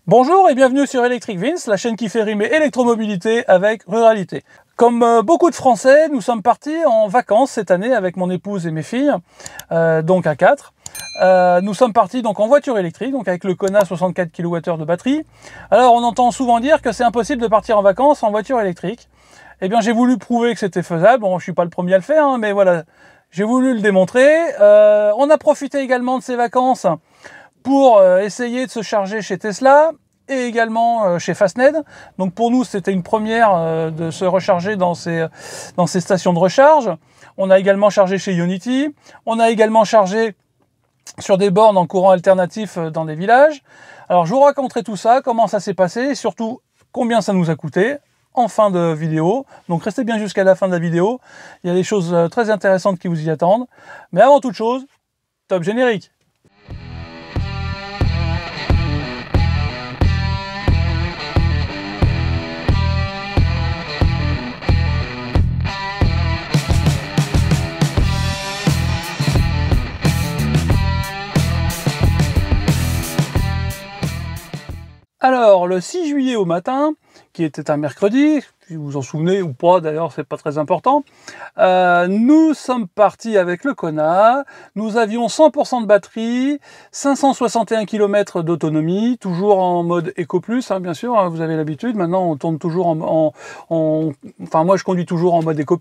Bonjour et bienvenue sur Electric Vince, la chaîne qui fait rimer électromobilité avec ruralité. Comme beaucoup de Français, nous sommes partis en vacances cette année avec mon épouse et mes filles, donc à 4. Nous sommes partis donc en voiture électrique, donc avec le Kona 64 kWh de batterie. Alors on entend souvent dire que c'est impossible de partir en vacances en voiture électrique. Eh bien j'ai voulu prouver que c'était faisable. Bon, je suis pas le premier à le faire, hein, mais voilà, j'ai voulu le démontrer. On a profité également de ces vacances pour essayer de se charger chez Tesla et également chez Fastned. Donc pour nous, c'était une première de se recharger dans ces stations de recharge. On a également chargé chez Ionity. On a également chargé sur des bornes en courant alternatif dans des villages. Alors je vous raconterai tout ça, comment ça s'est passé et surtout combien ça nous a coûté en fin de vidéo. Donc restez bien jusqu'à la fin de la vidéo. Il y a des choses très intéressantes qui vous y attendent. Mais avant toute chose, top générique. Alors, le 6 juillet au matin, qui était un mercredi, si vous vous en souvenez ou pas, d'ailleurs, c'est pas très important, nous sommes partis avec le Kona, nous avions 100% de batterie, 561 km d'autonomie, toujours en mode Eco+, hein, bien sûr, hein, vous avez l'habitude, maintenant on tourne toujours enfin moi je conduis toujours en mode Eco+.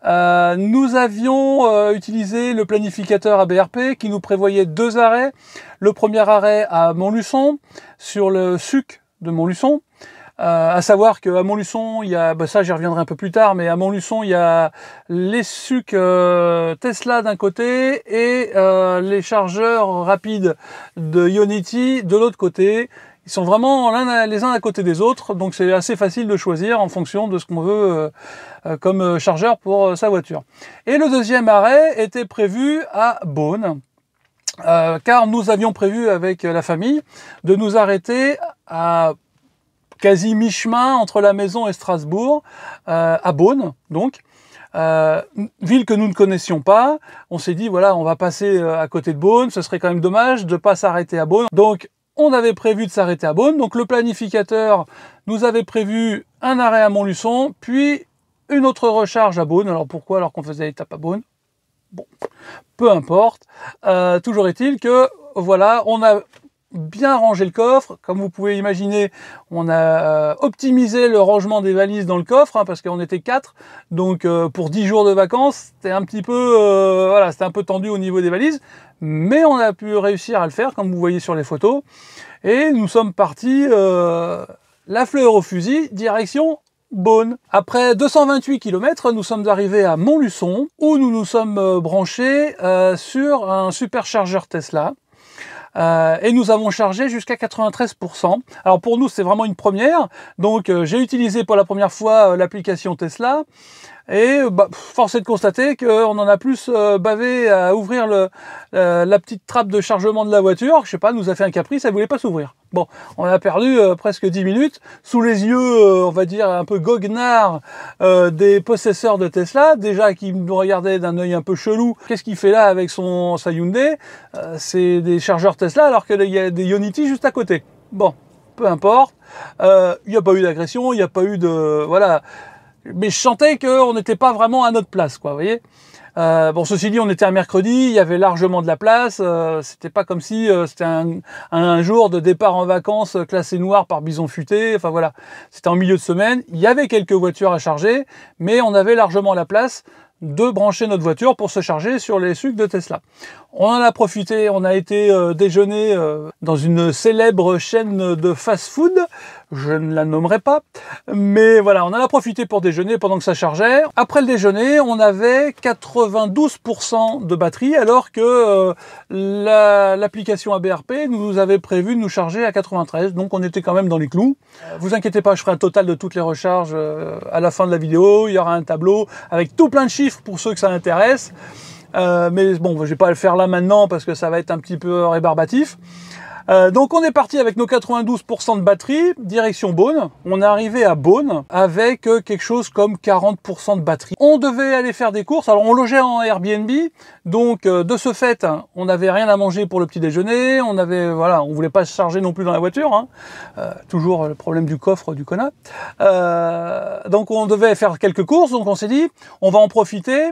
Nous avions utilisé le planificateur ABRP qui nous prévoyait 2 arrêts. Le premier arrêt à Montluçon, sur le SUC de Montluçon. À savoir qu'à Montluçon, il y a, ça j'y reviendrai un peu plus tard, mais à Montluçon, il y a les SUC Tesla d'un côté et les chargeurs rapides de Ionity de l'autre côté. Ils sont vraiment les uns à côté des autres, donc c'est assez facile de choisir en fonction de ce qu'on veut comme chargeur pour sa voiture. Et le deuxième arrêt était prévu à Beaune, car nous avions prévu avec la famille de nous arrêter à quasi mi-chemin entre la maison et Strasbourg, à Beaune, donc. Ville que nous ne connaissions pas. On s'est dit, voilà, on va passer à côté de Beaune, ce serait quand même dommage de ne pas s'arrêter à Beaune. Donc, on avait prévu de s'arrêter à Beaune, donc le planificateur nous avait prévu un arrêt à Montluçon, puis une autre recharge à Beaune. Alors pourquoi alors qu'on faisait l'étape à Beaune? Bon, peu importe. Toujours est-il que, voilà, on a bien rangé le coffre. Comme vous pouvez imaginer, on a optimisé le rangement des valises dans le coffre, hein, parce qu'on était 4. Donc pour 10 jours de vacances, c'était un petit peu, voilà, c'était un peu tendu au niveau des valises. Mais on a pu réussir à le faire, comme vous voyez sur les photos. Et nous sommes partis la fleur au fusil, direction Beaune. Après 228 km, nous sommes arrivés à Montluçon, où nous nous sommes branchés sur un superchargeur Tesla. Et nous avons chargé jusqu'à 93%. Alors pour nous, c'est vraiment une première. Donc j'ai utilisé pour la première fois l'application Tesla. Et force est de constater qu'on en a plus bavé à ouvrir la petite trappe de chargement de la voiture. Je sais pas, nous a fait un caprice, elle voulait pas s'ouvrir. Bon, on a perdu presque 10 minutes sous les yeux, on va dire, un peu goguenards des possesseurs de Tesla, déjà qui nous regardaient d'un œil un peu chelou. Qu'est-ce qu'il fait là avec sa Hyundai? C'est des chargeurs Tesla alors qu'il y a des Ionity juste à côté. Bon, peu importe. Il n'y a pas eu d'agression, il n'y a pas eu de... Voilà. Mais je sentais qu'on n'était pas vraiment à notre place, quoi, vous voyez. Bon, ceci dit, on était un mercredi, il y avait largement de la place. C'était pas comme si c'était un jour de départ en vacances classé noir par Bison Futé. Enfin voilà, c'était en milieu de semaine. Il y avait quelques voitures à charger, mais on avait largement la place de brancher notre voiture pour se charger sur les sucres de Tesla. On en a profité, on a été déjeuner dans une célèbre chaîne de fast-food, je ne la nommerai pas, mais voilà, on en a profité pour déjeuner pendant que ça chargeait. Après le déjeuner, on avait 92% de batterie, alors que l'application ABRP nous avait prévu de nous charger à 93, donc on était quand même dans les clous. Vous inquiétez pas, je ferai un total de toutes les recharges à la fin de la vidéo, il y aura un tableau avec tout plein de chiffres pour ceux que ça intéresse. Mais bon, je vais pas le faire là maintenant parce que ça va être un petit peu rébarbatif. Donc on est parti avec nos 92% de batterie, direction Beaune. On est arrivé à Beaune avec quelque chose comme 40% de batterie. On devait aller faire des courses, alors on logeait en Airbnb, donc de ce fait, on n'avait rien à manger pour le petit déjeuner, on voulait pas se charger non plus dans la voiture, hein. Toujours le problème du coffre du Kona. Donc on devait faire quelques courses, donc on s'est dit, on va en profiter,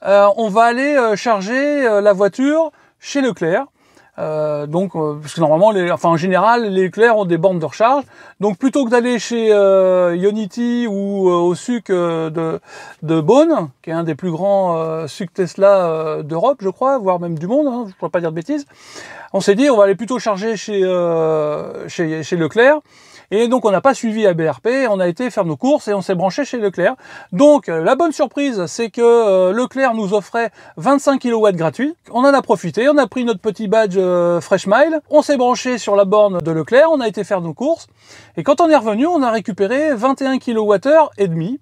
on va aller charger la voiture chez Leclerc. Parce que normalement, en général, les Leclerc ont des bornes de recharge. Donc plutôt que d'aller chez Ionity ou au SUC de Beaune, qui est un des plus grands SUC Tesla d'Europe, je crois, voire même du monde, hein, je ne pourrais pas dire de bêtises, on s'est dit on va aller plutôt charger chez Leclerc. Et donc on n'a pas suivi ABRP, on a été faire nos courses et on s'est branché chez Leclerc. Donc la bonne surprise, c'est que Leclerc nous offrait 25 kW gratuits. On en a profité, on a pris notre petit badge Freshmile, on s'est branché sur la borne de Leclerc, on a été faire nos courses. Et quand on est revenu, on a récupéré 21 kWh et demi.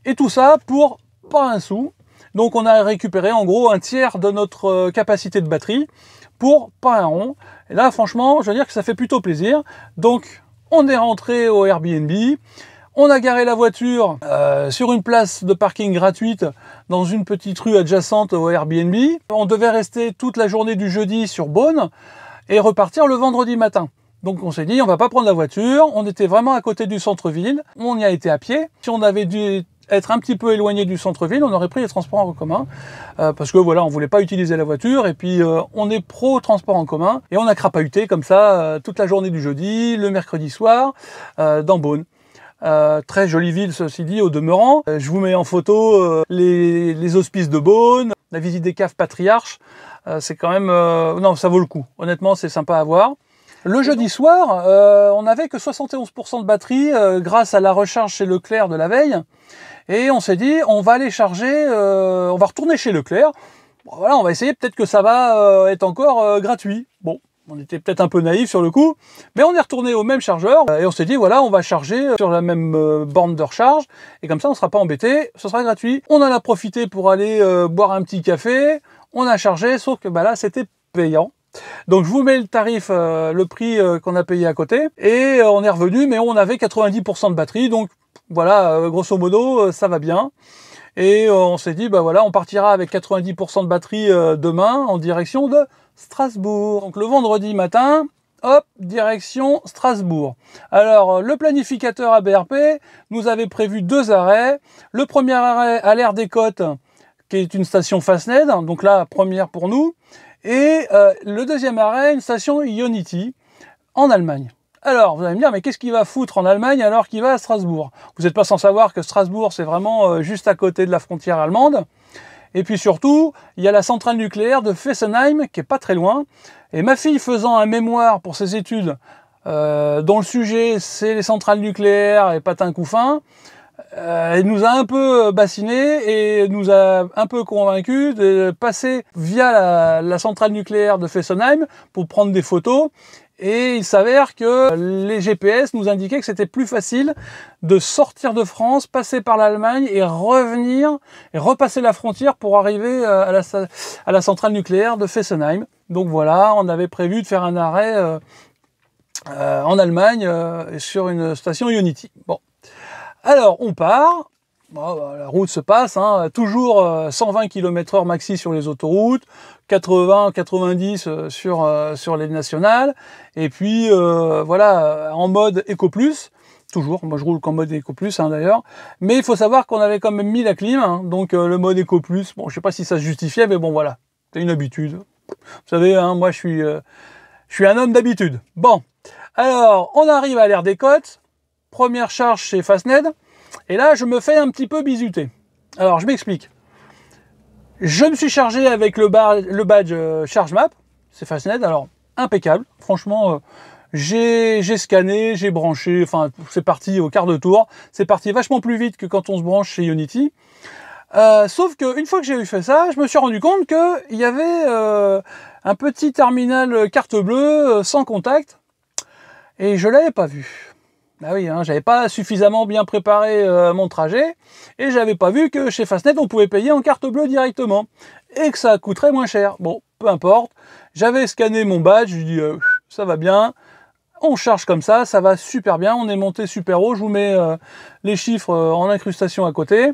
Et tout ça pour pas un sou. Donc on a récupéré en gros un tiers de notre capacité de batterie pour pas un rond. Et là franchement, je veux dire que ça fait plutôt plaisir. Donc on est rentré au Airbnb, on a garé la voiture sur une place de parking gratuite dans une petite rue adjacente au Airbnb. On devait rester toute la journée du jeudi sur Beaune et repartir le vendredi matin. Donc on s'est dit, on va pas prendre la voiture, on était vraiment à côté du centre-ville, on y a été à pied. Si on avait dû être un petit peu éloigné du centre-ville, on aurait pris les transports en commun, parce que voilà, on voulait pas utiliser la voiture, et puis on est pro transport en commun, et on a crapahuté comme ça toute la journée du jeudi, le mercredi soir, dans Beaune. Très jolie ville, ceci dit, au demeurant. Je vous mets en photo les hospices de Beaune, la visite des caves patriarches, c'est quand même... non, ça vaut le coup, honnêtement, c'est sympa à voir. Le jeudi soir, on n'avait que 71% de batterie grâce à la recharge chez Leclerc de la veille. Et on s'est dit, on va aller charger, on va retourner chez Leclerc. Bon, voilà, on va essayer, peut-être que ça va être encore gratuit. Bon, on était peut-être un peu naïf sur le coup, mais on est retourné au même chargeur et on s'est dit, voilà, on va charger sur la même borne de recharge. Et comme ça, on ne sera pas embêté, ce sera gratuit. On en a profité pour aller boire un petit café. On a chargé, sauf que bah, là, c'était payant. Donc je vous mets le tarif, le prix qu'on a payé à côté, et on est revenu, mais on avait 90% de batterie, donc voilà, grosso modo, ça va bien. Et on s'est dit, bah voilà, on partira avec 90% de batterie demain en direction de Strasbourg. Donc le vendredi matin, hop, direction Strasbourg. Alors le planificateur ABRP nous avait prévu 2 arrêts. Le premier arrêt à l'Aire des Côtes, qui est une station Fastned, donc là, première pour nous. Et le deuxième arrêt, une station Ionity, en Allemagne. Alors, vous allez me dire, mais qu'est-ce qu'il va foutre en Allemagne alors qu'il va à Strasbourg? Vous n'êtes pas sans savoir que Strasbourg, c'est vraiment juste à côté de la frontière allemande. Et puis surtout, il y a la centrale nucléaire de Fessenheim, qui est pas très loin. Et ma fille faisant un mémoire pour ses études, dont le sujet, c'est les centrales nucléaires et patin couffin, elle nous a un peu bassiné et nous a un peu convaincu de passer via la centrale nucléaire de Fessenheim pour prendre des photos. Et il s'avère que les GPS nous indiquaient que c'était plus facile de sortir de France, passer par l'Allemagne et revenir et repasser la frontière pour arriver à la centrale nucléaire de Fessenheim. Donc voilà, on avait prévu de faire un arrêt en Allemagne sur une station Ionity. Bon. Alors, on part, bon, la route se passe, hein, toujours 120 km/h maxi sur les autoroutes, 80-90 sur les nationales, et puis voilà, en mode Eco+, toujours, moi je roule qu'en mode Eco+, hein, d'ailleurs, mais il faut savoir qu'on avait quand même mis la clim, hein, donc le mode Eco+, bon, je sais pas si ça se justifiait, mais bon voilà, c'est une habitude. Vous savez, hein, moi je suis un homme d'habitude. Bon, alors, on arrive à l'Aire des Côtes, première charge chez Fastned, et là je me fais un petit peu bisuter. Alors je m'explique. Je me suis chargé avec le badge ChargeMap, c'est Fastned, alors impeccable, franchement j'ai scanné, j'ai branché, enfin c'est parti au quart de tour, c'est parti vachement plus vite que quand on se branche chez Ionity. Sauf qu'une fois que j'ai fait ça, je me suis rendu compte qu'il y avait un petit terminal carte bleue sans contact, et je l'avais pas vu. Ah oui, hein, j'avais pas suffisamment bien préparé mon trajet et j'avais pas vu que chez Fastned on pouvait payer en carte bleue directement et que ça coûterait moins cher. Bon, peu importe. J'avais scanné mon badge, je dis ça va bien. On charge comme ça va super bien. On est monté super haut. Je vous mets les chiffres en incrustation à côté.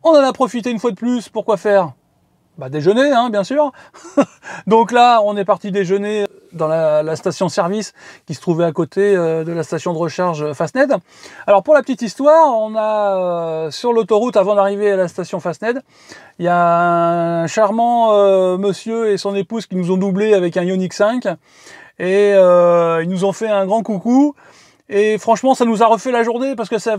On en a profité une fois de plus. Pourquoi faire? Bah, déjeuner, hein, bien sûr. Donc là, on est parti déjeuner dans la station-service qui se trouvait à côté de la station de recharge Fastned. Alors pour la petite histoire, on a sur l'autoroute, avant d'arriver à la station Fastned, il y a un charmant monsieur et son épouse qui nous ont doublé avec un Ioniq 5 et ils nous ont fait un grand coucou. Et franchement, ça nous a refait la journée parce que ça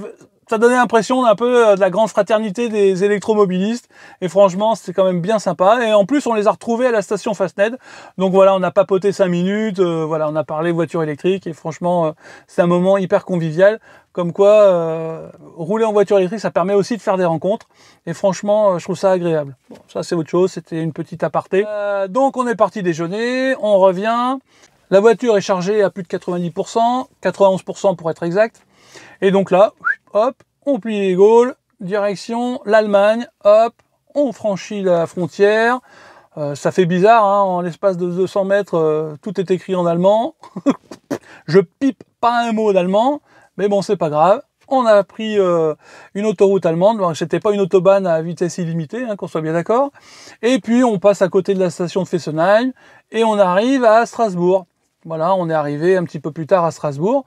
donnait l'impression d'un peu de la grande fraternité des électromobilistes. Et franchement, c'était quand même bien sympa. Et en plus, on les a retrouvés à la station Fastned. Donc voilà, on a papoté 5 minutes. Voilà, on a parlé voiture électrique. Et franchement, c'est un moment hyper convivial. Comme quoi, rouler en voiture électrique, ça permet aussi de faire des rencontres. Et franchement, je trouve ça agréable. Bon, ça, c'est autre chose. C'était une petite aparté. Donc, on est parti déjeuner. On revient. La voiture est chargée à plus de 90%, 91% pour être exact. Et donc là, hop, on plie les Gaules, direction l'Allemagne, hop, on franchit la frontière. Ça fait bizarre, hein, en l'espace de 200 mètres, tout est écrit en allemand. Je pipe pas un mot d'allemand, mais bon, c'est pas grave. On a pris une autoroute allemande, c'était pas une autobahn à vitesse illimitée, hein, qu'on soit bien d'accord. Et puis on passe à côté de la station de Fessenheim et on arrive à Strasbourg. Voilà, on est arrivé un petit peu plus tard à Strasbourg.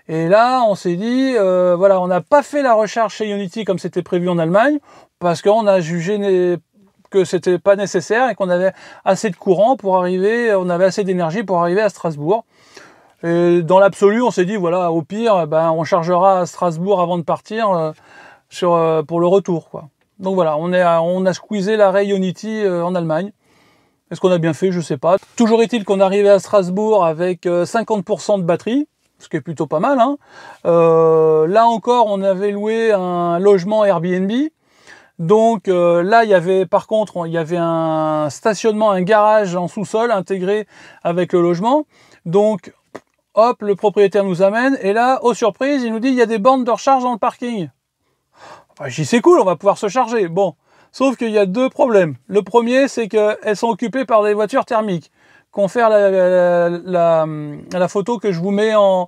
Et là, on s'est dit, voilà, on n'a pas fait la recharge chez Ionity comme c'était prévu en Allemagne, parce qu'on a jugé que c'était pas nécessaire et qu'on avait assez de courant pour arriver, on avait assez d'énergie pour arriver à Strasbourg. Et dans l'absolu, on s'est dit, voilà, au pire, ben, on chargera à Strasbourg avant de partir pour le retour, quoi. Donc voilà, on a squeezé l'arrêt Ionity en Allemagne. Est-ce qu'on a bien fait? Je sais pas. Toujours est-il qu'on est arrivé à Strasbourg avec 50% de batterie, ce qui est plutôt pas mal, hein. Là encore, on avait loué un logement Airbnb. Donc là, il y avait par contre, il y avait un stationnement, un garage en sous-sol intégré avec le logement. Donc, hop, le propriétaire nous amène. Et là, aux surprises, il nous dit, il y a des bornes de recharge dans le parking. Enfin, je dis, c'est cool, on va pouvoir se charger. Bon. Sauf qu'il y a deux problèmes. Le premier, c'est qu'elles sont occupées par des voitures thermiques. Confère la photo que je vous mets en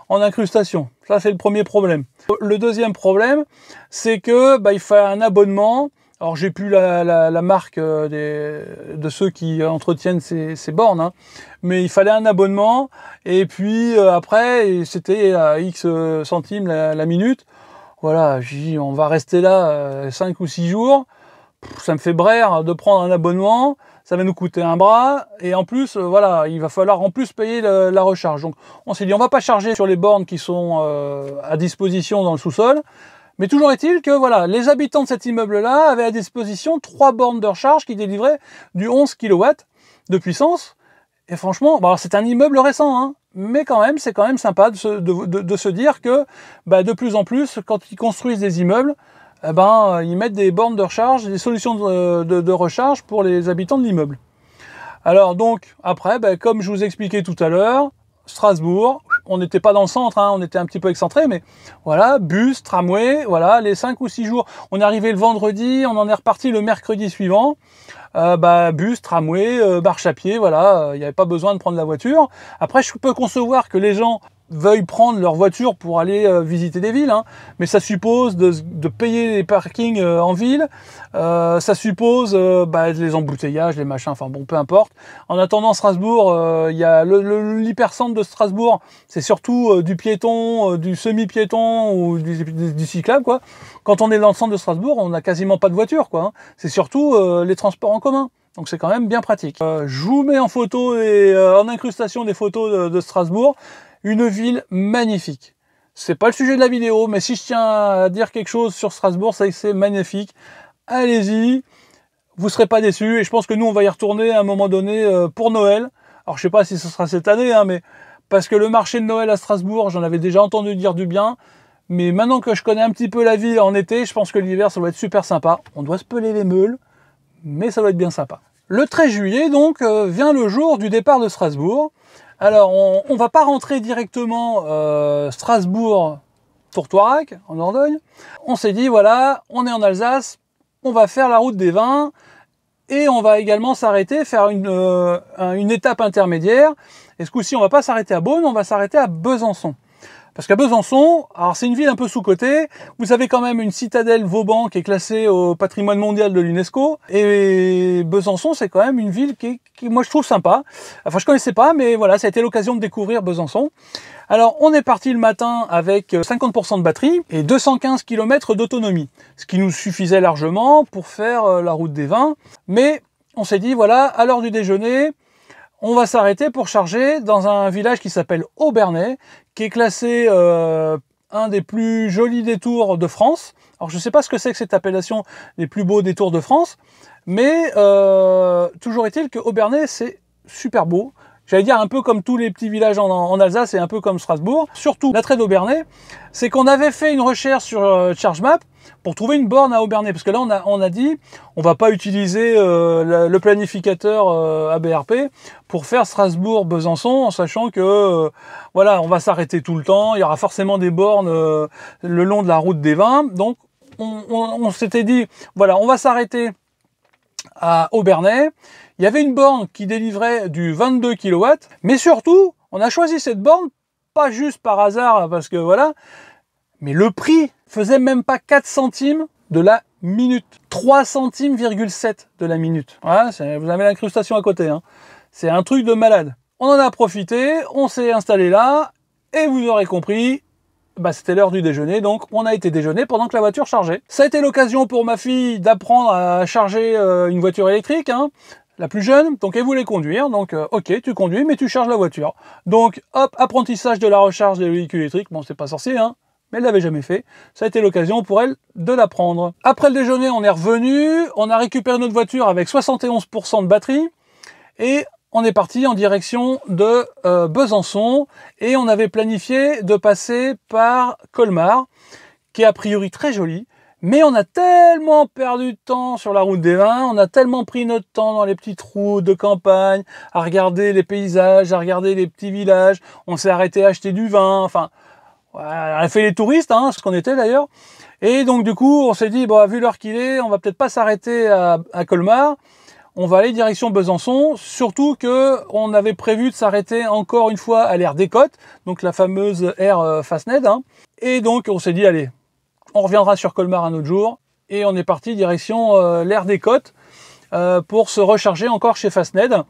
incrustation. Ça, c'est le premier problème. Le deuxième problème, c'est que il faut un abonnement. Alors, j'ai plus la marque de ceux qui entretiennent ces bornes, hein. Mais il fallait un abonnement. Et puis après, c'était à X centimes la minute. Voilà, j'ai dit, on va rester là 5 ou 6 jours. Ça me fait braire de prendre un abonnement, ça va nous coûter un bras, et en plus, voilà, il va falloir en plus payer la recharge. Donc on s'est dit, on va pas charger sur les bornes qui sont à disposition dans le sous-sol, mais toujours est-il que voilà, les habitants de cet immeuble-là avaient à disposition 3 bornes de recharge qui délivraient du 11 kW de puissance, et franchement, bon, c'est un immeuble récent, hein, mais quand même, c'est quand même sympa de se dire que de plus en plus, quand ils construisent des immeubles, ils mettent des bornes de recharge, des solutions de recharge pour les habitants de l'immeuble. Alors donc, après, comme je vous expliquais tout à l'heure, Strasbourg, on n'était pas dans le centre, hein, on était un petit peu excentré, mais voilà, bus, tramway, voilà, les 5 ou 6 jours. On est arrivé le vendredi, on en est reparti le mercredi suivant. Bus, tramway, marche à pied, voilà, il n'y avait pas besoin de prendre la voiture. Après, je peux concevoir que les gens veuillent prendre leur voiture pour aller visiter des villes, hein, mais ça suppose de payer les parkings en ville, ça suppose les embouteillages, les machins, enfin bon, peu importe. En attendant, Strasbourg, il y a l'hypercentre de Strasbourg, c'est surtout du piéton, du semi-piéton ou du cyclable, quoi. Quand on est dans le centre de Strasbourg, on n'a quasiment pas de voiture, quoi, hein. C'est surtout les transports en commun. Donc c'est quand même bien pratique. Je vous mets en photo et en incrustation des photos de Strasbourg. Une ville magnifique. C'est pas le sujet de la vidéo, mais si je tiens à dire quelque chose sur Strasbourg, c'est que c'est magnifique. Allez-y, vous serez pas déçus. Et je pense que nous, on va y retourner à un moment donné pour Noël. Alors je sais pas si ce sera cette année, hein, mais parce que le marché de Noël à Strasbourg, j'en avais déjà entendu dire du bien. Mais maintenant que je connais un petit peu la ville en été, je pense que l'hiver, ça va être super sympa. On doit se peler les meules, mais ça va être bien sympa. Le 13 juillet, donc, vient le jour du départ de Strasbourg. Alors, on va pas rentrer directement Strasbourg-Tourtoirac, en Dordogne. On s'est dit, voilà, on est en Alsace, on va faire la route des vins, et on va également s'arrêter, faire une étape intermédiaire, Et ce coup-ci, on va pas s'arrêter à Beaune, on va s'arrêter à Besançon. Parce qu'à Besançon, alors c'est une ville un peu sous-cotée, vous avez quand même une citadelle Vauban qui est classée au patrimoine mondial de l'UNESCO, et Besançon, c'est quand même une ville qui, moi, je trouve sympa. Enfin, je connaissais pas, mais voilà, ça a été l'occasion de découvrir Besançon. Alors, on est parti le matin avec 50% de batterie et 215 km d'autonomie, ce qui nous suffisait largement pour faire la route des vins. Mais on s'est dit, voilà, à l'heure du déjeuner, on va s'arrêter pour charger dans un village qui s'appelle Aubernais, qui est classé un des plus jolis détours de France. Alors je ne sais pas ce que c'est que cette appellation les plus beaux détours de France, mais toujours est-il que Aubernais c'est super beau. J'allais dire un peu comme tous les petits villages en Alsace et un peu comme Strasbourg. Surtout, l'attrait d'Aubernais, c'est qu'on avait fait une recherche sur ChargeMap pour trouver une borne à Aubernais. Parce que là, on a dit, on va pas utiliser le planificateur ABRP pour faire Strasbourg-Besançon, en sachant que, voilà, on va s'arrêter tout le temps. Il y aura forcément des bornes le long de la route des vins. Donc, on s'était dit, voilà, on va s'arrêter à Aubernais. Il y avait une borne qui délivrait du 22 kW, mais surtout, on a choisi cette borne, pas juste par hasard, parce que voilà, mais le prix faisait même pas 4 centimes de la minute. 3 centimes,7 de la minute. Voilà, vous avez l'incrustation à côté, hein. C'est un truc de malade. On en a profité, on s'est installé là, et vous aurez compris, bah, c'était l'heure du déjeuner, donc on a été déjeuner pendant que la voiture chargeait. Ça a été l'occasion pour ma fille d'apprendre à charger une voiture électrique, hein, la plus jeune, donc elle voulait conduire, donc ok, tu conduis, mais tu charges la voiture. Donc hop, apprentissage de la recharge des véhicules électriques, bon c'est pas sorcier, hein, mais elle l'avait jamais fait. Ça a été l'occasion pour elle de l'apprendre. Après le déjeuner, on est revenu, on a récupéré notre voiture avec 71% de batterie, et on est parti en direction de Besançon, et on avait planifié de passer par Colmar, qui est a priori très joli. Mais on a tellement perdu de temps sur la route des vins, on a tellement pris notre temps dans les petites routes de campagne, à regarder les paysages, à regarder les petits villages, on s'est arrêté à acheter du vin, enfin, on a fait les touristes, hein, ce qu'on était d'ailleurs. Et donc du coup, on s'est dit, bon, vu l'heure qu'il est, on va peut-être pas s'arrêter à Colmar, on va aller direction Besançon, surtout que on avait prévu de s'arrêter encore une fois à l'aire des Côtes, donc la fameuse aire Fasned, hein. Et donc on s'est dit, allez, on reviendra sur Colmar un autre jour, et on est parti direction l'aire des Côtes pour se recharger encore chez Fasned.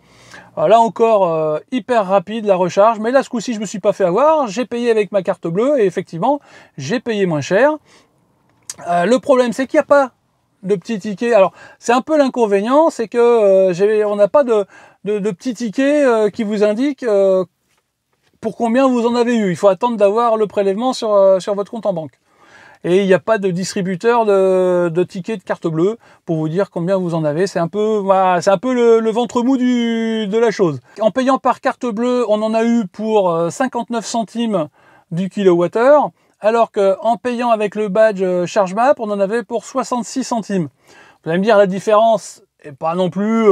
Là encore, hyper rapide la recharge, mais là ce coup-ci je me suis pas fait avoir, j'ai payé avec ma carte bleue, et effectivement, j'ai payé moins cher. Le problème c'est qu'il n'y a pas de petits tickets. Alors c'est un peu l'inconvénient, c'est que on n'a pas de petits tickets qui vous indiquent pour combien vous en avez eu. Il faut attendre d'avoir le prélèvement sur votre compte en banque. Et il n'y a pas de distributeur de tickets de carte bleue pour vous dire combien vous en avez. C'est un peu, voilà, c'est un peu le ventre mou de la chose. En payant par carte bleue, on en a eu pour 59 centimes du kilowattheure, alors qu'en payant avec le badge ChargeMap, on en avait pour 66 centimes. Vous allez me dire, la différence n'est pas non plus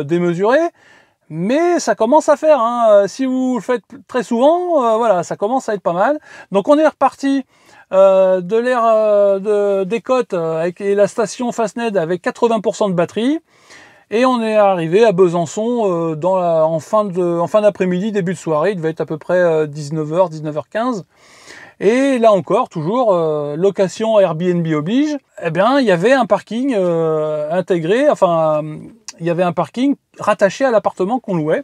démesurée, mais ça commence à faire, hein. Si vous le faites très souvent, voilà, ça commence à être pas mal. Donc on est reparti de l'aire des Côtes avec la station Fasned avec 80% de batterie, et on est arrivé à Besançon en fin d'après-midi, début de soirée. Il devait être à peu près 19h, 19h15. Et là encore, toujours, location Airbnb oblige, eh bien, il y avait un parking intégré, enfin, il y avait un parking rattaché à l'appartement qu'on louait.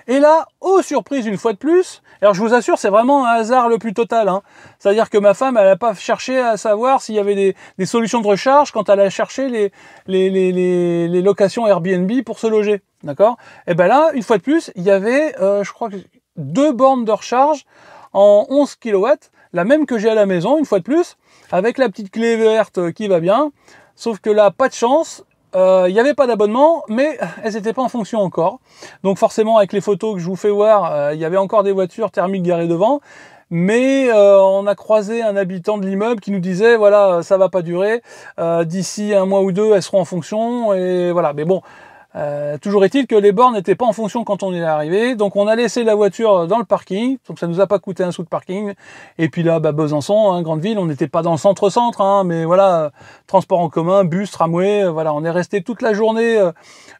Et là, oh surprise une fois de plus, alors je vous assure, c'est vraiment un hasard le plus total, hein. C'est-à-dire que ma femme, elle n'a pas cherché à savoir s'il y avait des solutions de recharge quand elle a cherché les locations Airbnb pour se loger, d'accord? Et bien là, une fois de plus, il y avait, je crois, 2 bornes de recharge en 11 kW, la même que j'ai à la maison, une fois de plus, avec la petite clé verte qui va bien, sauf que là, pas de chance. Il n'y avait pas d'abonnement, mais elles n'étaient pas en fonction encore. Donc forcément, avec les photos que je vous fais voir, il y avait encore des voitures thermiques garées devant. Mais on a croisé un habitant de l'immeuble qui nous disait, voilà, ça va pas durer. D'ici un mois ou deux, elles seront en fonction. Et voilà. Mais bon, Toujours est-il que les bornes n'étaient pas en fonction quand on est arrivé, donc on a laissé la voiture dans le parking, donc ça nous a pas coûté un sou de parking. Et puis là, Besançon, hein, grande ville, on n'était pas dans le centre-centre, hein, mais voilà, transport en commun, bus, tramway, voilà, on est resté toute la journée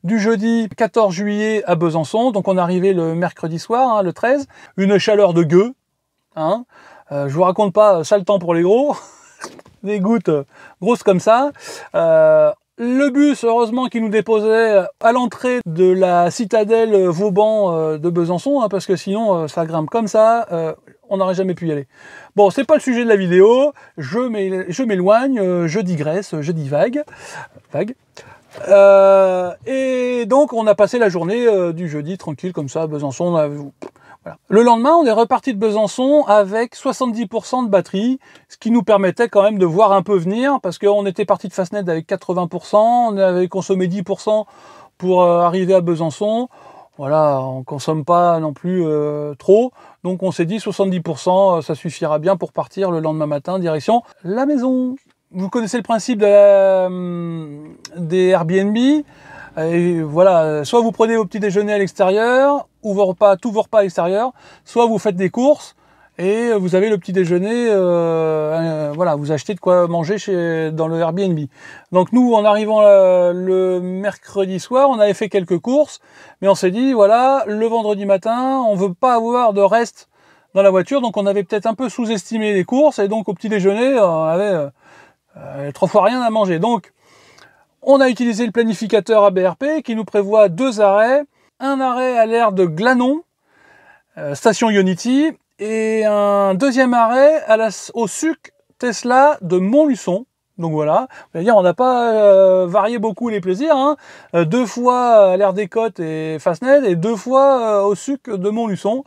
du jeudi 14 juillet à Besançon, donc on est arrivé le mercredi soir, hein, le 13, une chaleur de gueux, hein, je vous raconte pas, sale temps pour les gros, des gouttes grosses comme ça. Le bus, heureusement, qui nous déposait à l'entrée de la citadelle Vauban de Besançon, hein, parce que sinon, ça grimpe comme ça, on n'aurait jamais pu y aller. Bon, c'est pas le sujet de la vidéo, je m'éloigne, je digresse, je divague. Et donc, on a passé la journée du jeudi tranquille, comme ça, à Besançon. Voilà. Le lendemain, on est reparti de Besançon avec 70% de batterie, ce qui nous permettait quand même de voir un peu venir, parce qu'on était parti de Fasnet avec 80%, on avait consommé 10% pour arriver à Besançon. Voilà, on consomme pas non plus trop, donc on s'est dit 70%, ça suffira bien pour partir le lendemain matin, direction la maison. Vous connaissez le principe des Airbnb. Et voilà, soit vous prenez vos petits déjeuners à l'extérieur, ou tous vos repas à l'extérieur, soit vous faites des courses et vous avez le petit déjeuner, voilà, vous achetez de quoi manger dans le Airbnb. Donc nous, en arrivant le mercredi soir, on avait fait quelques courses, mais on s'est dit, voilà, le vendredi matin, on veut pas avoir de reste dans la voiture, donc on avait peut-être un peu sous-estimé les courses, et donc au petit déjeuner, on avait 3 fois rien à manger. Donc, on a utilisé le planificateur ABRP qui nous prévoit 2 arrêts. Un arrêt à l'aire de Glanon, station Ionity, et un deuxième arrêt au SUC Tesla de Montluçon. Donc voilà, on va dire, on n'a pas varié beaucoup les plaisirs, hein. 2 fois à l'aire des Côtes et Fasnet, et 2 fois au SUC de Montluçon.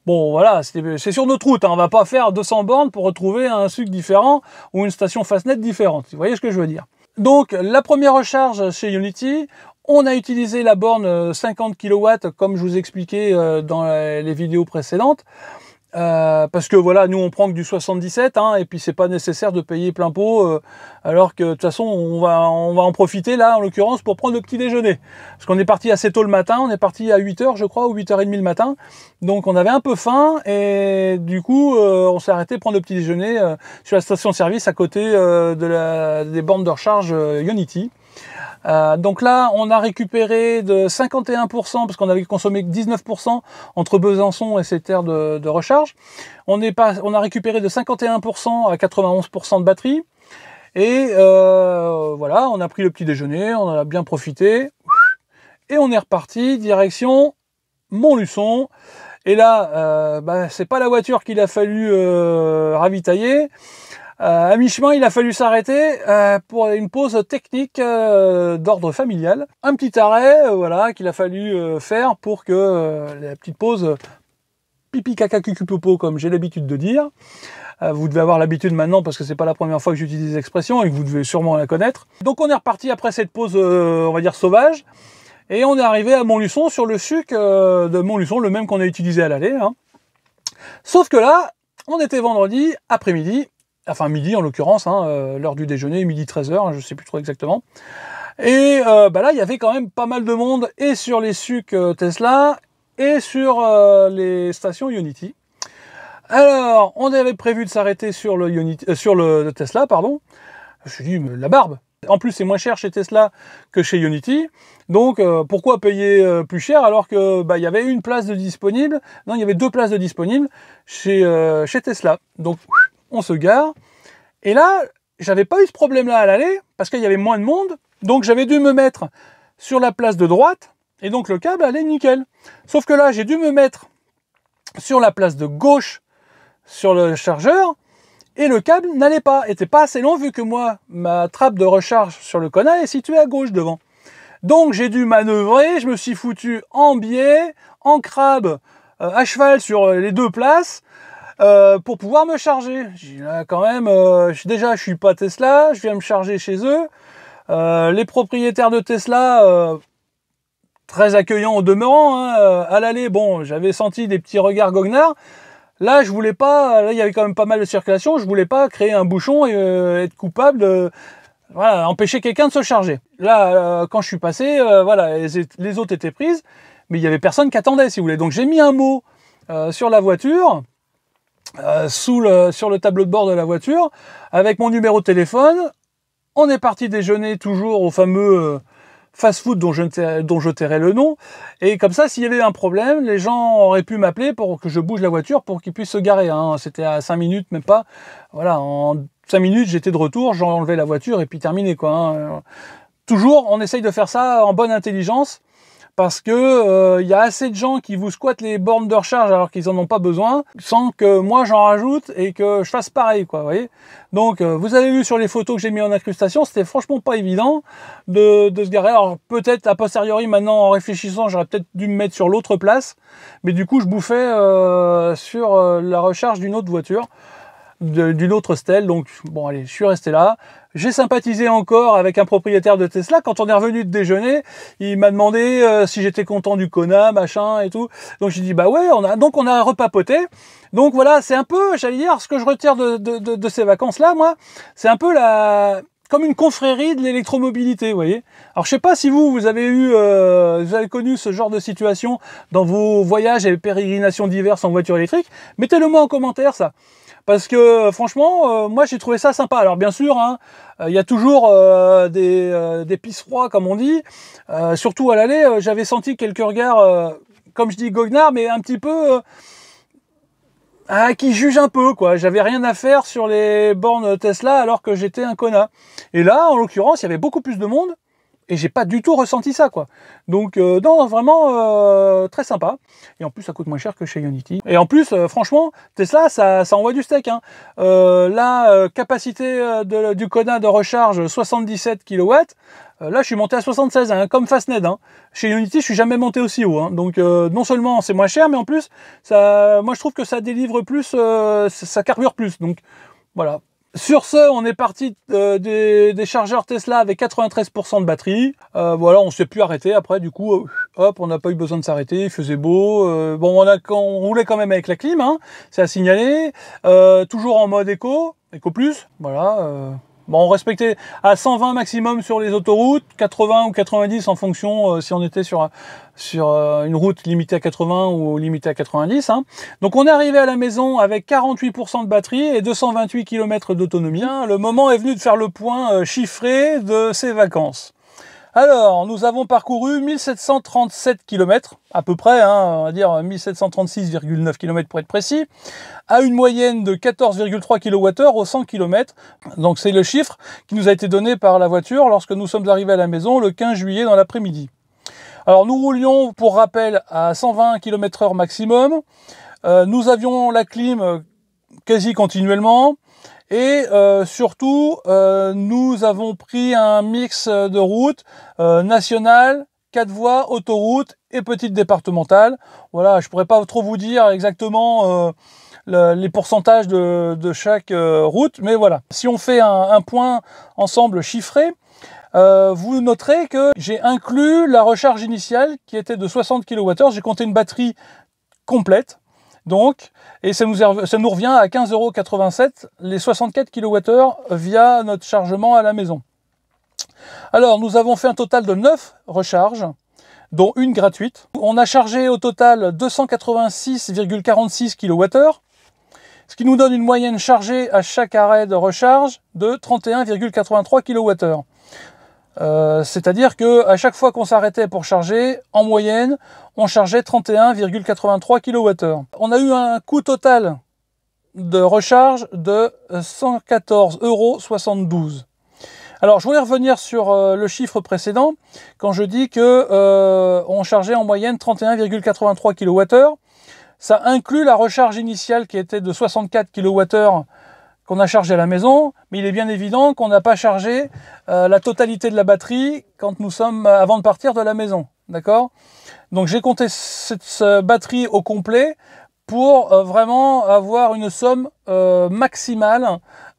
Bon voilà, c'est sur notre route, hein. On va pas faire 200 bornes pour retrouver un SUC différent ou une station Fasnet différente. Vous voyez ce que je veux dire? Donc la première recharge chez Ionity, on a utilisé la borne 50 kW comme je vous expliquais dans les vidéos précédentes, parce que voilà, nous on prend que du 77, hein, et puis c'est pas nécessaire de payer plein pot, alors que de toute façon on va en profiter là en l'occurrence pour prendre le petit déjeuner. Parce qu'on est parti assez tôt le matin, on est parti à 8h je crois, ou 8h30 le matin, donc on avait un peu faim, et du coup on s'est arrêté prendre le petit déjeuner sur la station-service à côté des bornes de recharge Ionity. Donc là, on a récupéré de 51%, parce qu'on avait consommé 19% entre Besançon et cette aire de recharge. On a récupéré de 51% à 91% de batterie. Et voilà, on a pris le petit déjeuner, on en a bien profité. Et on est reparti, direction Montluçon. Et là, c'est pas la voiture qu'il a fallu ravitailler. À mi-chemin, il a fallu s'arrêter pour une pause technique d'ordre familial. Un petit arrêt, voilà, qu'il a fallu faire pour que la petite pause pipi caca cucu popo, comme j'ai l'habitude de dire. Vous devez avoir l'habitude maintenant parce que c'est pas la première fois que j'utilise l'expression et que vous devez sûrement la connaître. Donc on est reparti après cette pause, on va dire sauvage, et on est arrivé à Montluçon sur le SUC de Montluçon, le même qu'on a utilisé à l'aller, hein. Sauf que là, on était vendredi après-midi. Enfin midi en l'occurrence, hein, l'heure du déjeuner, midi 13h, hein, je ne sais plus trop exactement. Et là, il y avait quand même pas mal de monde, et sur les SUC Tesla, et sur les stations Ionity. Alors, on avait prévu de s'arrêter sur le Tesla, pardon. Je me suis dit, la barbe. En plus, c'est moins cher chez Tesla que chez Ionity. Donc, pourquoi payer plus cher alors que il y avait une place de disponible? Non, il y avait 2 places de disponibles chez Tesla. Donc, on se gare, et là, j'avais pas eu ce problème-là à l'aller, parce qu'il y avait moins de monde, donc j'avais dû me mettre sur la place de droite, et donc le câble allait nickel. Sauf que là, j'ai dû me mettre sur la place de gauche, sur le chargeur, et le câble n'allait pas, était pas assez long, vu que moi, ma trappe de recharge sur le Kona est située à gauche devant. Donc j'ai dû manœuvrer, je me suis foutu en biais, en crabe, à cheval sur les 2 places, pour pouvoir me charger. Là, quand même, déjà je suis pas Tesla, je viens me charger chez eux. Les propriétaires de Tesla, très accueillants au demeurant, hein, à l'aller, bon, j'avais senti des petits regards goguenards. Là, je voulais pas, là il y avait quand même pas mal de circulation, je voulais pas créer un bouchon et être coupable voilà, empêcher quelqu'un de se charger. Là, quand je suis passé, voilà, les autres étaient prises, mais il y avait personne qui attendait, si vous voulez. Donc j'ai mis un mot sur la voiture, sur le tableau de bord de la voiture, avec mon numéro de téléphone. On est parti déjeuner toujours au fameux fast-food dont je tairai le nom. Et comme ça, s'il y avait un problème, les gens auraient pu m'appeler pour que je bouge la voiture pour qu'ils puissent se garer. Hein. C'était à 5 minutes, même pas. Voilà, en 5 minutes, j'étais de retour, j'ai enlevé la voiture et puis terminé, quoi. Hein. Toujours, on essaye de faire ça en bonne intelligence. Parce que y a assez de gens qui vous squattent les bornes de recharge alors qu'ils en ont pas besoin, sans que moi j'en rajoute et que je fasse pareil, quoi, vous voyez. Donc vous avez vu sur les photos que j'ai mis en incrustation, c'était franchement pas évident de se garer. Alors peut-être a posteriori maintenant en réfléchissant, j'aurais peut-être dû me mettre sur l'autre place, mais du coup je bouffais sur la recharge d'une autre voiture, d'une autre stèle. Donc bon allez, je suis resté là. J'ai sympathisé encore avec un propriétaire de Tesla. Quand on est revenu de déjeuner, il m'a demandé si j'étais content du Kona, machin et tout. Donc j'ai dit bah ouais, on a repapoté. Donc voilà, c'est un peu, j'allais dire, ce que je retire de ces vacances-là, moi, c'est un peu comme une confrérie de l'électromobilité, vous voyez. Alors je sais pas si vous avez connu ce genre de situation dans vos voyages et pérégrinations diverses en voiture électrique. Mettez-le moi en commentaire ça. Parce que franchement, moi j'ai trouvé ça sympa. Alors bien sûr, hein, y a toujours des pisse froids comme on dit. Surtout à l'aller, j'avais senti quelques regards, comme je dis goguenards, mais un petit peu qui jugent un peu, quoi. J'avais rien à faire sur les bornes Tesla alors que j'étais un connard. Et là, en l'occurrence, il y avait beaucoup plus de monde. Et j'ai pas du tout ressenti ça, quoi. Donc non, vraiment très sympa. Et en plus, ça coûte moins cher que chez Ionity. Et en plus, franchement, Tesla, ça envoie du steak. Hein. La capacité du Kona de recharge 77 kW. Là, je suis monté à 76, hein, comme Fastned. Hein. Chez Ionity, je suis jamais monté aussi haut. Hein. Donc non seulement c'est moins cher, mais en plus, moi je trouve que ça délivre plus, ça carbure plus. Donc voilà. Sur ce, on est parti des chargeurs Tesla avec 93% de batterie. Voilà, on s'est plus arrêté après, du coup, hop, on n'a pas eu besoin de s'arrêter, il faisait beau. Bon, on roulait quand même avec la clim, hein, c'est à signaler. Toujours en mode éco plus, voilà. Bon, on respectait à 120 maximum sur les autoroutes, 80 ou 90 en fonction si on était sur une route limitée à 80 ou limitée à 90. Hein. Donc on est arrivé à la maison avec 48% de batterie et 228 km d'autonomie. Le moment est venu de faire le point chiffré de ces vacances. Alors, nous avons parcouru 1737 km, à peu près, hein, on va dire 1736,9 km pour être précis, à une moyenne de 14,3 kWh au 100 km. Donc c'est le chiffre qui nous a été donné par la voiture lorsque nous sommes arrivés à la maison le 15 juillet dans l'après-midi. Alors nous roulions, pour rappel, à 120 km/h maximum. Nous avions la clim quasi continuellement. Et surtout, nous avons pris un mix de routes nationales, 4 voies, autoroute et petite départementale. Voilà, je pourrais pas trop vous dire exactement les pourcentages de chaque route, mais voilà. Si on fait un point ensemble chiffré, vous noterez que j'ai inclus la recharge initiale qui était de 60 kWh. J'ai compté une batterie complète. Donc, et ça nous revient à 15,87 € les 64 kWh via notre chargement à la maison. Alors, nous avons fait un total de 9 recharges, dont une gratuite. On a chargé au total 286,46 kWh, ce qui nous donne une moyenne chargée à chaque arrêt de recharge de 31,83 kWh. C'est-à-dire que à chaque fois qu'on s'arrêtait pour charger, en moyenne, on chargeait 31,83 kWh. On a eu un coût total de recharge de 114,72 €. Alors, je voulais revenir sur le chiffre précédent, quand je dis que on chargeait en moyenne 31,83 kWh. Ça inclut la recharge initiale qui était de 64 kWh qu'on a chargé à la maison, mais il est bien évident qu'on n'a pas chargé la totalité de la batterie quand nous sommes avant de partir de la maison, d'accord? Donc j'ai compté cette batterie au complet pour vraiment avoir une somme maximale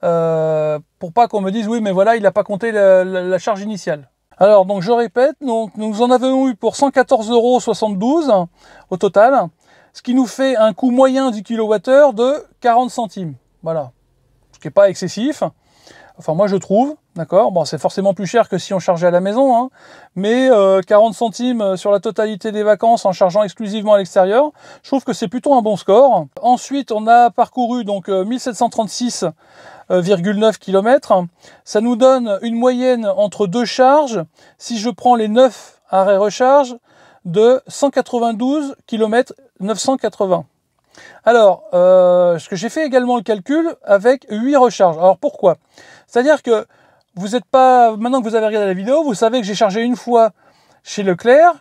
pour pas qu'on me dise oui mais voilà il n'a pas compté la charge initiale. Alors donc je répète, donc nous en avons eu pour 114,72 € au total, ce qui nous fait un coût moyen du kilowattheure de 40 centimes. Voilà. Ce qui n'est pas excessif. Enfin moi je trouve, d'accord. Bon, c'est forcément plus cher que si on chargeait à la maison, hein, mais 40 centimes sur la totalité des vacances en chargeant exclusivement à l'extérieur, je trouve que c'est plutôt un bon score. Ensuite, on a parcouru donc 1736,9 km. Ça nous donne une moyenne entre deux charges, si je prends les 9 arrêts recharge, de 192 km 980. Alors, ce que j'ai fait également le calcul avec 8 recharges. Alors pourquoi? C'est-à-dire que vous n'êtes pas, maintenant que vous avez regardé la vidéo, vous savez que j'ai chargé une fois chez Leclerc,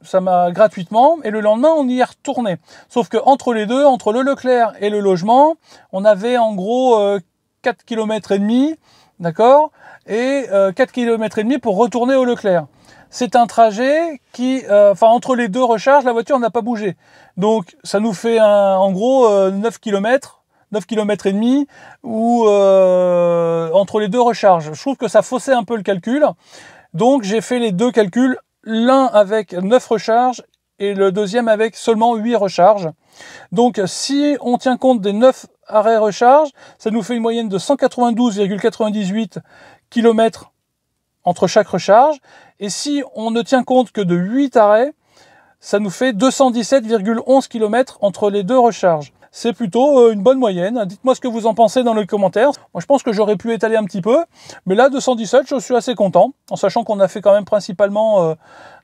ça m'a gratuitement, et le lendemain on y est retourné. Sauf que entre les deux, entre le Leclerc et le logement, on avait en gros 4 km et demi, d'accord, et 4 km et demi pour retourner au Leclerc. C'est un trajet qui, entre les deux recharges, la voiture n'a pas bougé. Donc ça nous fait en gros 9 km, 9 km et demi, ou entre les deux recharges. Je trouve que ça faussait un peu le calcul. Donc j'ai fait les deux calculs, l'un avec 9 recharges et le deuxième avec seulement 8 recharges. Donc si on tient compte des 9 arrêts recharge, ça nous fait une moyenne de 192,98 km entre chaque recharge. Et si on ne tient compte que de 8 arrêts, ça nous fait 217,11 km entre les deux recharges. C'est plutôt une bonne moyenne. Dites-moi ce que vous en pensez dans les commentaires. Moi, je pense que j'aurais pu étaler un petit peu, mais là, 217, je suis assez content, en sachant qu'on a fait quand même principalement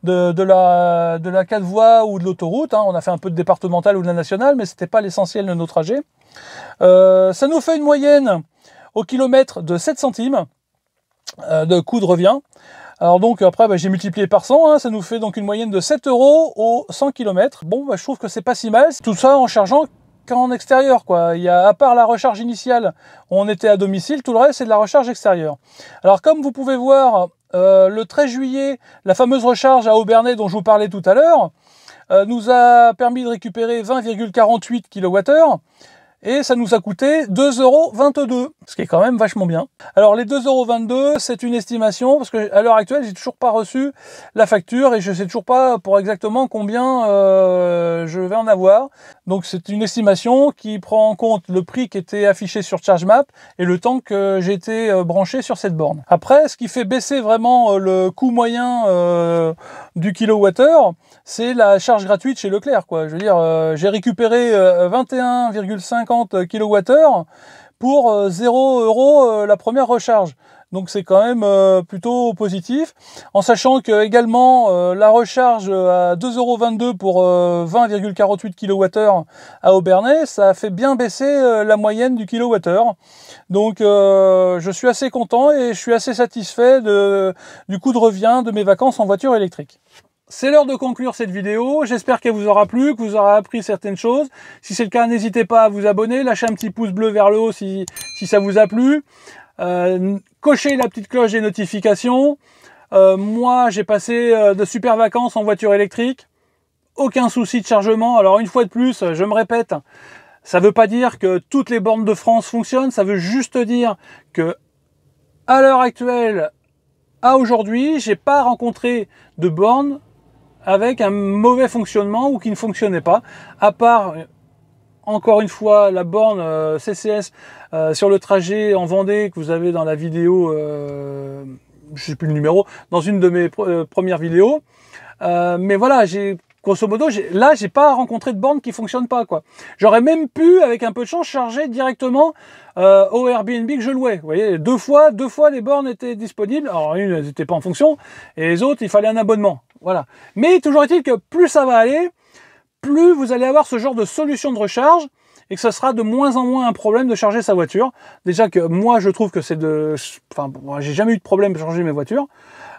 de la 4 voies ou de l'autoroute. Hein. On a fait un peu de départemental ou de la nationale, mais c'était pas l'essentiel de nos trajets. Ça nous fait une moyenne au kilomètre de 7 centimes de coût de revient. Alors donc après j'ai multiplié par 100, hein, ça nous fait donc une moyenne de 7 € au 100 km. Bon, je trouve que c'est pas si mal, tout ça en chargeant qu'en extérieur, quoi. Il y a, à part la recharge initiale, on était à domicile, tout le reste c'est de la recharge extérieure. Alors comme vous pouvez voir, le 13 juillet, la fameuse recharge à Aubernais dont je vous parlais tout à l'heure, nous a permis de récupérer 20,48 kWh. Et ça nous a coûté 2,22 €, ce qui est quand même vachement bien. Alors les 2,22 €, c'est une estimation, parce qu'à l'heure actuelle, j'ai toujours pas reçu la facture et je sais toujours pas pour exactement combien je vais en avoir. Donc c'est une estimation qui prend en compte le prix qui était affiché sur ChargeMap et le temps que j'ai été branché sur cette borne. Après, ce qui fait baisser vraiment le coût moyen du kilowattheure, c'est la charge gratuite chez Leclerc, quoi. Je veux dire, j'ai récupéré 21,50 kWh pour 0 € la première recharge. Donc c'est quand même plutôt positif, en sachant que également la recharge à 2,22 € pour 20,48 kWh à Aubernais, ça a fait bien baisser la moyenne du kilowattheure. Donc je suis assez content et je suis assez satisfait du coût de revient de mes vacances en voiture électrique. C'est l'heure de conclure cette vidéo, j'espère qu'elle vous aura plu, que vous aurez appris certaines choses. Si c'est le cas, n'hésitez pas à vous abonner, lâchez un petit pouce bleu vers le haut si ça vous a plu. Cochez la petite cloche des notifications. Moi, j'ai passé de super vacances en voiture électrique. Aucun souci de chargement. Alors une fois de plus, je me répète, ça ne veut pas dire que toutes les bornes de France fonctionnent, ça veut juste dire que à l'heure actuelle, à aujourd'hui, j'ai pas rencontré de borne avec un mauvais fonctionnement ou qui ne fonctionnait pas, à part, encore une fois, la borne CCS sur le trajet en Vendée que vous avez dans la vidéo, je ne sais plus le numéro, dans une de mes premières vidéos. Mais voilà, grosso modo, là, j'ai pas rencontré de borne qui fonctionne pas, quoi. J'aurais même pu, avec un peu de chance, charger directement au Airbnb que je louais. Vous voyez, deux fois, les bornes étaient disponibles. Alors, une, elles n'étaient pas en fonction, et les autres, il fallait un abonnement. Voilà. Mais toujours est-il que plus ça va aller, plus vous allez avoir ce genre de solution de recharge, et que ce sera de moins en moins un problème de charger sa voiture. Déjà que moi, je trouve que c'est j'ai jamais eu de problème de charger mes voitures.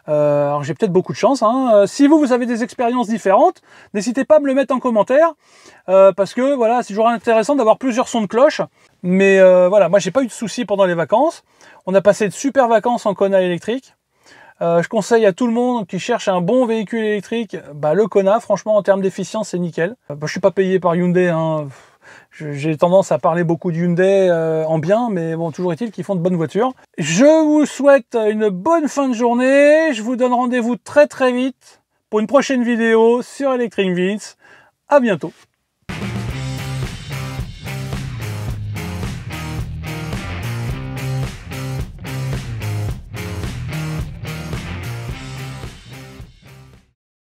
Alors j'ai peut-être beaucoup de chance, hein. Si vous avez des expériences différentes, n'hésitez pas à me le mettre en commentaire, parce que voilà, c'est toujours intéressant d'avoir plusieurs sons de cloche. Mais voilà, moi j'ai pas eu de soucis pendant les vacances. On a passé de super vacances en Kona électrique. Je conseille à tout le monde qui cherche un bon véhicule électrique, le Kona, franchement en termes d'efficience c'est nickel. Je suis pas payé par Hyundai, hein. J'ai tendance à parler beaucoup de Hyundai en bien, mais bon, toujours est-il qu'ils font de bonnes voitures. Je vous souhaite une bonne fin de journée. Je vous donne rendez-vous très très vite pour une prochaine vidéo sur Electric Vince. À bientôt.